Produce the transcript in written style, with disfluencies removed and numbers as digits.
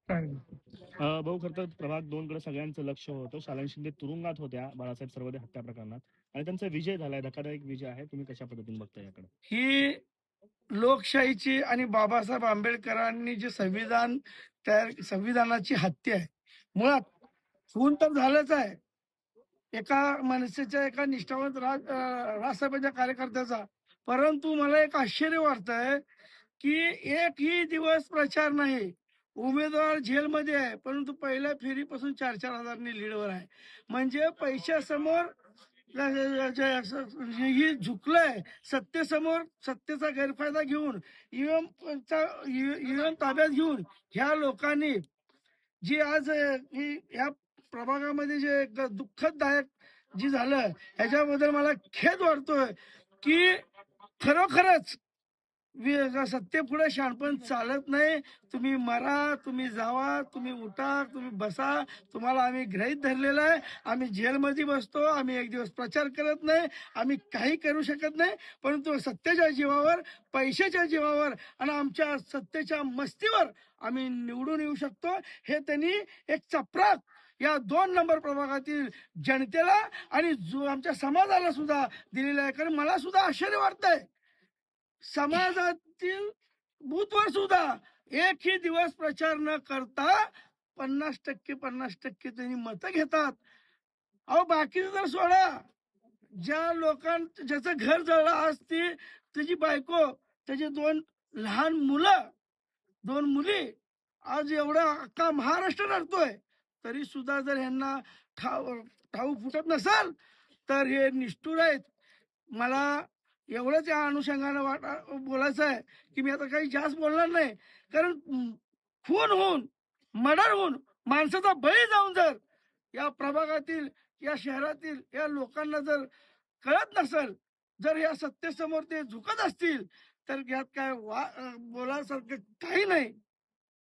काय नाही. भाऊ खरं तर प्रभाग 2 कडे सगळ्यांचं लक्ष होतं. शालन शिंदे तुरुंगात होत्या बाळासाहेब सरवदे हत्या प्रकरणात आणि त्यांचा विजय झालाय, धक्कादायक विजय आहे. तुम्ही कशा पद्धतीने बघता याकडे? ही लोकशाहीची आणि बाबासाहेब आंबेडकरांनी जे संविधान संविधानाची हत्या आहे. मुळात खून तर झालंच आहे एका मनसेच्या एका निष्ठावंत राजसाहेबांच्या कार्यकर्त्याचा. परंतु मला एक आश्चर्य वाटतंय की एकही दिवस प्रचार नाही. उमेदवार जेलमध्ये आहे, परंतु पहिल्या फेरीपासून 4-4 हजारांनी लीडवर आहे. म्हणजे पैशासमोर ही झुकलंय. सत्तेसमोर सत्तेचा गैरफायदा घेऊन ईव्हीएम ताब्यात घेऊन ह्या लोकांनी जी आज ह्या प्रभागामध्ये जे दुःखदायक जी झालं ह्याच्याबद्दल मला खेद वाटतोय की खरोखरच सत्तेपुढे शहाणपण चालत नाही. तुम्ही मरा, तुम्ही जावा, तुम्ही उठा, तुम्ही बसा. तुम्हाला आम्ही गृहीत धरलेलं आहे. आम्ही जेलमध्ये बसतो, आम्ही एक दिवस प्रचार करत नाही, आम्ही काही करू शकत नाही. परंतु सत्तेच्या जीवावर, पैशाच्या जीवावर आणि आमच्या सत्तेच्या मस्तीवर आम्ही निवडून येऊ शकतो. हे त्यांनी एक चपराक या 2 नंबर प्रभागातील जनतेला आणि जो आमच्या समाजाला सुद्धा दिलेला आहे. कारण मला सुद्धा आश्चर्य वाटतंय, समाजातील बूथवर सुद्धा एकही दिवस प्रचार न करता 50% त्यांनी मतं घेतात. अहो बाकीचं तर सोडा, ज्या ज्याचं घर जळलं आज त्याची बायको, त्याची 2 लहान मुलं, 2 मुली आज एवढा अख्खा महाराष्ट्र रडतोय. तरी सुद्धा जर ह्यांना ठाऊ फुटत नसेल तर हे निष्ठुर आहेत. मला एवढंच या अनुषंगानं बोलायचं आहे की मी आता काही जास्त बोलणार नाही. कारण खून होऊन, मर्डर होऊन, माणसाचा बळी जाऊन जर या प्रभागातील, या शहरातील या लोकांना जर कळत नसेल, जर या सत्तेसमोर ते झुकत असतील, तर यात काय बोलायसारखं काही नाही.